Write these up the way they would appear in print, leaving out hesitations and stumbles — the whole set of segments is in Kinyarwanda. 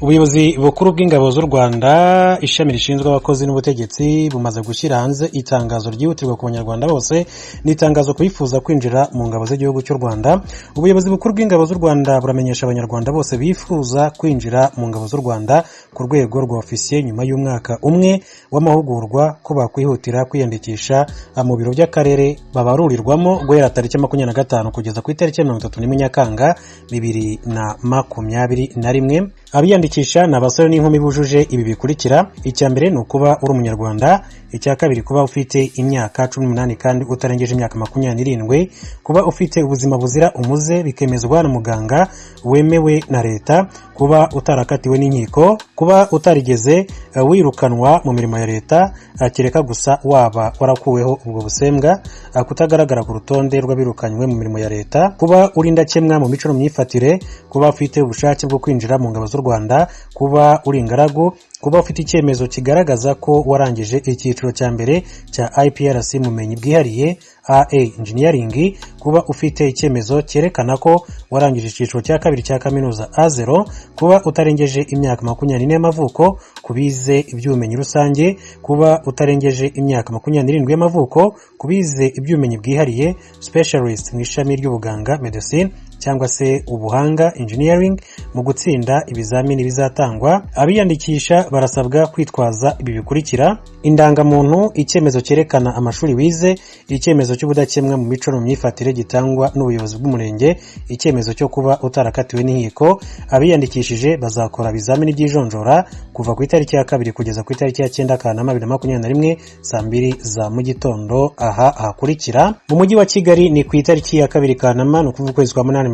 Ubuyobozi bukuru bw'ingabo z'u Rwanda ishami rishinzwe abakozi n'ubutegetsi bumaze gushyira hanze itangazo ryihutirwa ku banyarwanda bose n'itangazo kubifuza kwinjira mu ngabo z'igihugu cy'u Rwanda. Ubuyobozi bukuru bw'ingabo z'u Rwanda buramenyesha abanyarwanda bose bifuza kwinjira mu ngabo z'u Rwanda ku rwego rwa ofisiye nyuma y'umwaka umwe w'amahugurwa ko bakwihutira kwiyandikisha mu biro by'akarere babarurirwamo guhera tariki 25 kugeza ku itariki 31 Nyakanga 2021. Abiyandikisha ni abasore n'inkumi bujuje ibi bikurikira: icya mbere ni ukuba uri umunyarwanda, icya kabiri kuba ufite imyaka 18 kandi utarengeje imyaka 27, kuba ufite ubuzima buzira umuze bikemezwa na muganga wemewe na leta, kuba utarakatiwe n'inkiko, kuba utarigeze wirukanwa mu mirimo ya leta kereka gusa waba warakuweho ubwo busembwa, kutagaragara ku rutonde rw'abirukanywe mu mirimo ya leta, kuba uri ndakemwa mu mico n'imyifatire, kuba ufite ubushake bwo kwinjira mu ngabo z'u Rwanda, kuba uri ingaragu, kuba ufite icyemezo kigaragaza ko warangije icyiciro cya mbere cya IPRC mu bumenyi bwihariye AA Engineering, kuba ufite icyemezo cyerekana ko warangije icyiciro cya kabiri cya kaminuza A0, kuba utarengeje imyaka 24 y'amavuko kubize iby'ubumenyi rusange, kuba utarengeje imyaka 27 y'amavuko kubize iby'ubumenyi bwihariye specialist mu ishami ry'ubuganga medicine cyangwa se ubuhanga engineering mu gutsinda ibizamini bizatangwa. Abiyandikisha barasabwa kwitwaza ibi bikurikira: indangamuntu, icyemezo cyerekana amashuri wize, icyemezo cy'ubudakemwa mu mico n'imyifatire gitangwa n'ubuyobozi bw'umurenge, icyemezo cyo kuba utarakatiwe n'inkiko. Abiyandikishije bazakora ibizamini by'ijonjora kuva ku itariki ya 2 kugeza ku itariki ya 9 Kanama 2021 saa 2 za mu gitondo aha hakurikira: mu mujyi wa Kigali ni ku itariki ya 2 Kanama no kuvuga kwezi kwa 8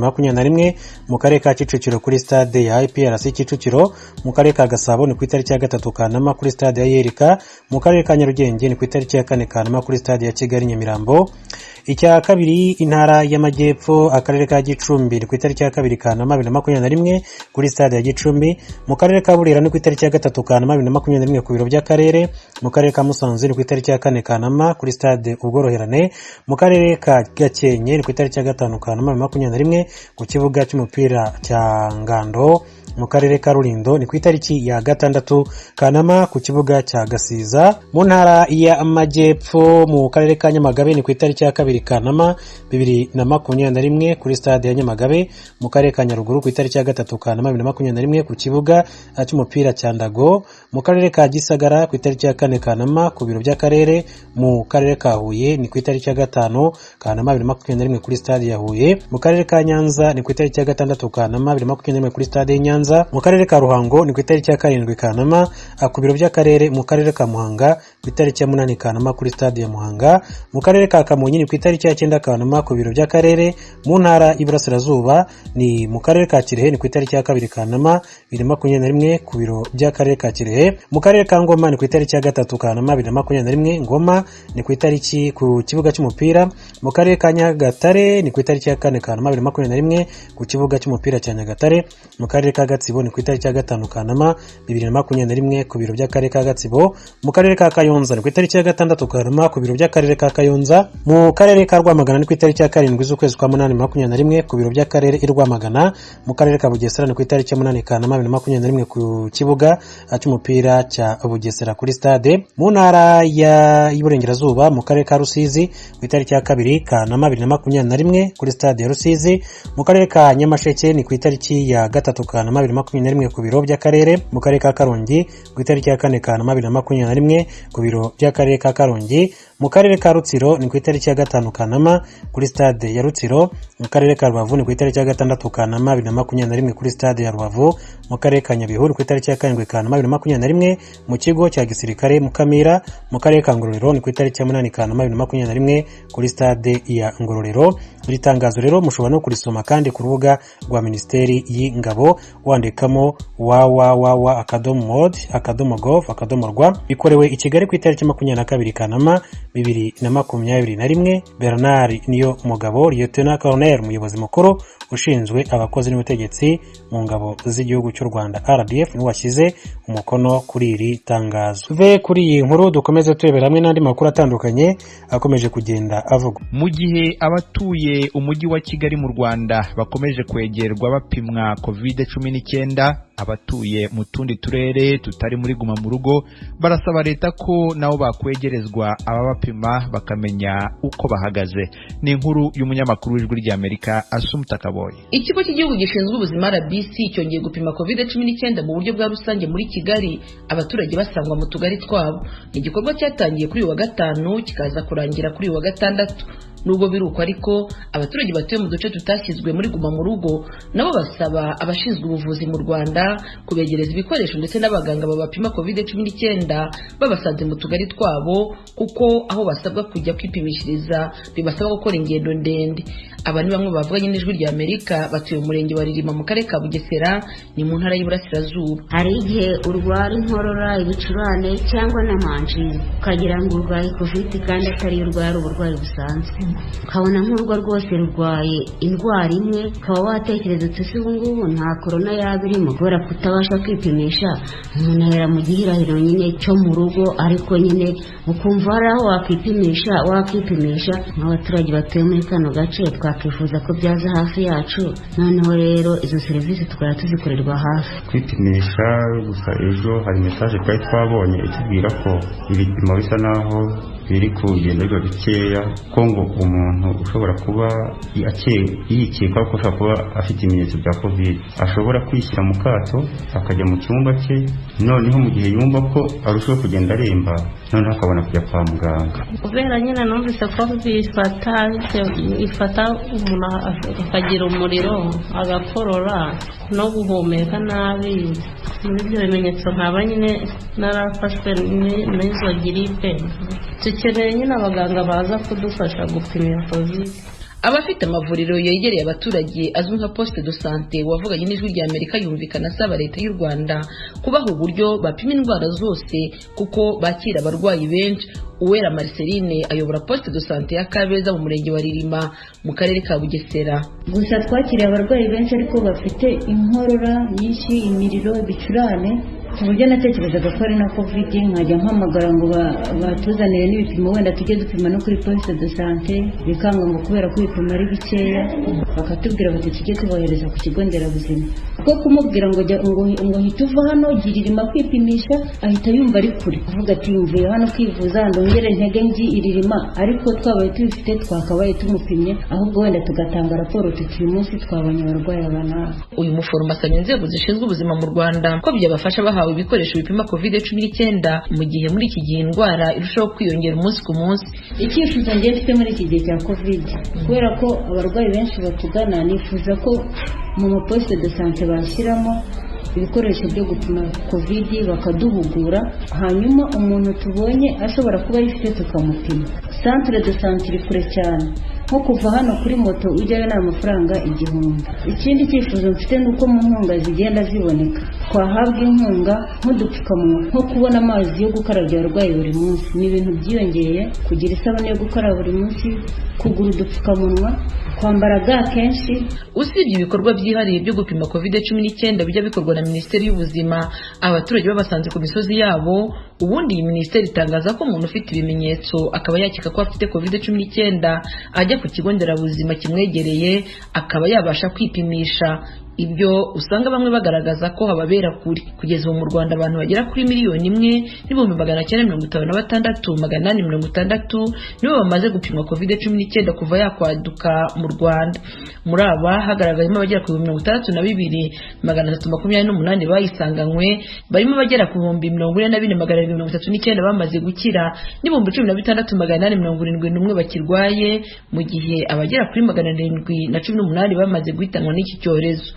mu karere ka Kicukiro kuri stade ya IPRC Kicukiro, mu karere ka Gasabo ni ku itariki ya 3 Kanama kuri stade ya Yerika, mu karere ka Nyarugenge ni ku itariki ya 4 Kanama kuri stade ya Kigali Nyamirambo. Icya kabiri intara y'amajyepfo akarere ka Gicumbi ni ku itariki ya 2 Kanama 2021 kuri stade ya Gicumbi, mu karere ka Burera ni ku itariki ya 3 Kanama 2021 ku biro by'akarere, mu karere ka Musanze ni ku itariki ya 4 Kanama kuri stade Ubworoherane, mu karere ka Gakenke ni ku itariki ya 5 Kanama 2021 ku kibuga cy'umupira cya Ngando, mu karere ka Rulindo ni ku itariki ya 6 Kanama ku kibuga cya Gasiza, mu ntara y'amajyepfo mu karere ka Nyamagabe ni ku itariki ya 2 Kanama 2021 kuri stade ya Nyamagabe, mu karere ka Nyaruguru ku itariki ya 3 Kanama 2021 ku kibuga cy'umupira cya Ndago, mu karere ka Gisagara ku itariki ya 4 Kanama ku biro by'akarere, mu karere ka Huye ni ku itariki ya 5 Kanama 2021 kuri stade ya Huye, mu karere ka Nyanza ni ku itariki ya 6 Kanama 2021 kuri stade ya Nyanza, mu karere ka Ruhango ni ku itariki ya 7 Kanama ku biro by'akarere, mu karere ka Muhanga ku itariki ya 8 Kanama kuri stade ya Muhanga, mu karere ka Kamonyi ni ku itariki ya 9 Kanama ku biro by'akarere, mu ntara y'Iburasirazuba ni mu karere ka Kirehe ni ku itariki ya 2 Kanama 2021 ku biro by'akarere ka Kirehe, mu karere ka Ngoma ni ku itariki ya 3 Kanama 2021 Ngoma ni ku itariki ku kibuga cy'umupira, mu karere ka Nyagatare ni ku itariki ya 4 Kanama 2021 ku kibuga cy'umupira cya Nyagatare, mu karere ka Gatsibo ni ku itariki ya 5 Kanama 2021 ku biro by'akarere ka Gatsibo, mu karere ka Kayonza ni ku itariki ya 6 Kanama ku biro by'akarere ka Kayonza, mu karere ka Rwamagana ni ku itariki ya 7 z'ukwezi kwa 8 2021 ku biro by'akarere i Rwamagana, mu karere ka Bugesera ni ku itariki ya 8 Kanama 2021 ku kibuga cy'umupira cya Bugesera kuri stade, mu ntara y'Iburengerazuba mu karere ka Rusizi ku itariki ya 2 Kanama 2021 kuri stade ya Rusizi, mu karere ka Nyamasheke ni ku itariki ya 3 Kanama 2021 ku biro by'akarere, mu karere ka Karongi ku itariki ya 4 Kanama 2021 ku biro by'akarere ka Karongi, mu karere ka Rutsiro ni ku itariki ya 5 Kanama kuri stade ya Rutsiro, mu karere ka Rubavu ni ku itariki ya 6 Kanama 2021 kuri stade ya Rubavu, mu karere ka Nyabihu ni ku itariki ya 7 Kanama 2021 mu kigo cya Gisirikare mu Kamira, mu karere ka Ngororero ni ku itariki ya 8 Kanama 2021 kuri stade ya Ngororero. Iri tangazo rero mushobora no kurisoma kandi ku rubuga rwa Minisiteri y'Ingabo wandikamo www.mod.gov.rw. Ikorewe i Kigali ku itariki 22 Kanama 2021. Bernard niyo mugabo Lieutenant Colonel umuyobozi mukuru ushinzwe abakozi n'ubutegetsi mu ngabo z'igihugu cy'u Rwanda RDF ni washyize umukono kuri iri tangazo. Tuve kuri iyi nkuru dukomeze turebera hamwe n'andi makuru atandukanye akomeje kugenda avuga. Mu gihe abatuye batuye umujyi wa Kigali mu Rwanda bakomeje kwegerwa bapimwa COVID-19, abatuye mu tundi turere tutari muri guma mu rugo barasaba leta ko nabo bakwegerezwa ababapima bakamenya uko bahagaze. Ni inkuru y'umunyamakuru w'Ijwi ry'Amerika Asumta Kaboye. Ikigo cy'igihugu gishinzwe ubuzima RBC cyongeye gupima COVID-19 mu buryo bwa rusange muri Kigali, abaturage basangwa mu tugari twabo. Igikorwa cyatangiye kuri wa gatanu kikaza kurangira kuri wa gatandatu. Nubwo biruko ariko abaturage batuye mu duce tutashyizwe muri guma mu rugo nabo basaba abashinzwe ubuvuzi mu Rwanda kubegereza ibikoresho ndetse n'abaganga babapima COVID-19 babasanze mu tugari twabo, kuko aho basabwa kujya kwipimishiriza bibasaba gukora ingendo ndende. Aba ni bamwe bavuganye n'Ijwi ry'Amerika batuye mu murenge wa Ririma mu karere ka Bugesera, ni mu ntara y'Iburasirazuba. Hari igihe urwara inkorora, ibicurane cyangwa n'amanjiri ukagira ngo urwaye COVID kandi atari urwara uburwayi busanzwe, ukabona nk'urwo rwose rurwaye indwara imwe, ukaba watekereza uti se ubungubu nta korona yaba irimo, kubera kutabasha kwipimisha umuntu ahera mu gihirahiro nyine cyo mu rugo, ariko nyine ukumva hari aho wakipimisha. Nk'abaturage batuye muri kano gace twakifuza ko byaza hafi yacu, noneho rero izo serivisi tukaba tuzikorerwa hafi. Kwipimisha gusa ejo hari message twari twabonye itubwira ko ibipimo bisa naho biri kugenderwa bikeya, ko ngo umuntu ushobora kuba yikeka ko ashobora kuba afite ibimenyetso bya COVID ashobora kwishyira mu kato akajya mu cyumba cye, noneho mu gihe yumva ko arushaho kugenda aremba noneho akabona kujya kwa muganga. Kubera nyine numvise ko ifata umuntu akagira umuriro, agakorora no guhumeka nabi. Muri ibyo bimenyetso nkaba nyine narafashwe n'izo giripe. Dukeneye nyine abaganga baza kudufasha gupima COVID. Abafite amavuriro yegereye abaturage azwi nka poste de santé wavuganye n'Ijwi ry'Amerika yumvikana asaba leta y'u Rwanda kubaha uburyo bapima indwara zose kuko bakira abarwayi benshi. Uwera Marceline ayobora poste de santé ya Kabeza mu murenge wa Ririma mu karere ka Bugesera. Gusa twakiriye abarwayi benshi ariko bafite inkorora nyinshi, imiriro, ibicurane, uburyo natekerezaga ko ari na COVID, nkajya mpamagara ngo batuzanire n'ibipimo wenda tujye dupima no kuri poste de santé, bikanga ngo kubera ko ibipimo ari bikeya bakatubwira bati tujye tubohereza ku kigo nderabuzima. Kuko kumubwira ngo hita uva hano Ririma kwipimisha ahita yumva ari kure, avuga ati yumviye hano kwivuza ndongere ntege ngi Ririma, ariko twabaye tubifite twakabaye tumupimye, ahubwo wenda tugatanga raporo tuti uyu munsi twabonye abarwayi abana. Uyu muforomo asaba inzego zishinzwe ubuzima mu Rwanda ko byabafasha bahawe ibikoresho bipima COVID-19 mu gihe muri iki gihe indwara irushaho kwiyongera umunsi ku munsi. Icyifuzo ngiye mfite muri iki gihe cya COVID, kubera ko abarwayi benshi batugana, nifuza ko mu maposte de santé bashyiramo ibikoresho byo gupima COVID bakaduhugura, hanyuma umuntu tubonye ashobora kuba yifite tukamupima. Centre de santé iri kure cyane, nko kuva hano kuri moto ujyayo ni amafaranga 1000. Ikindi cyifuzo mfite nuko mu nkunga zigenda ziboneka twahabwa inkunga nk'udupfukamunwa, nko kubona amazi yo gukarabya abarwayi buri munsi. Ni ibintu byiyongeye, kugira isabune yo gukaraba buri munsi, kugura udupfukamunwa, kwambara ga kenshi. Usibye ibikorwa byihariye byo gupima COVID-19 bijya bikorwa na Minisiteri y'Ubuzima, abaturage babasanze ku misozi yabo. Ubundi iyi minisiteri itangaza ko umuntu ufite ibimenyetso akaba yakeka ko afite COVID-19 ajya ku kigo nderabuzima kimwegereye akaba yabasha kwipimisha. Ibyo usanga bamwe bagaragaza ko hababera kuri. Kugeza ubu mu Rwanda abantu bagera kuri 1,956,860 nibo bamaze gupimwa COVID-19 kuva yakwaduka mu Rwanda. Muri aba hagaragayemo abagera ku 62,328 bayisanganywe, barimo abagera ku 42,239 bamaze gukira, n'ibihumbi 16,871 bakirwaye, mu gihe abagera kuri 718 bamaze guhitanwa n'iki cyorezo.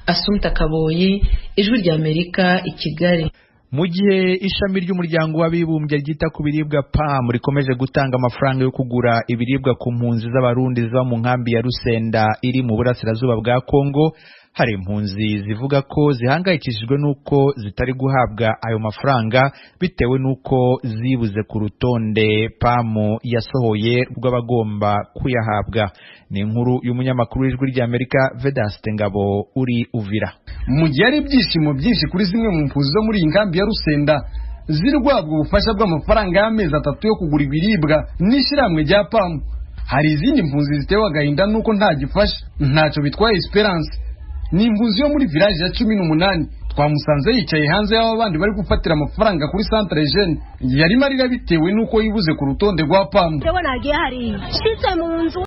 Asumta Kaboye, Ijwi ry'Amerika, i Kigali. Mu gihe ishami ry'umuryango w'abibumbye ryita ku biribwa PAM rikomeje gutanga amafaranga yo kugura ibiribwa ku mpunzi z'abarundi ziba mu nkambi ya Rusenda iri mu burasirazuba bwa Kongo, hari impunzi zivuga ko zihangayikishijwe nuko zitari guhabwa ayo mafaranga bitewe nuko zibuze ku rutonde PAM yasohoye rw'abagomba kuyahabwa. Ni inkuru y'umunyamakuru w'Ijwi ry'Amerika Vedaste Ngabo uri Uvira. Mu gihe ari ibyishimo byinshi kuri zimwe mu mpunzi zo muri inkambi ya Rusenda ziri guhabwa ubufasha bw'amafaranga y'amezi 3 yo kugura ibiribwa n'ishyirahamwe rya PAM, hari izindi mpunzi zitewe agahinda nuko nta gifasha ntacyo bitwaye Esperance ni impunzi yo muri village ya 18 twamusanze yicaye hanze y'aba bandi bari gufatira amafaranga kuri centre jeune yari marira bitewe nuko yibuze ku rutonde rwa PAM. Ndabona agiye hari shitse mu nzu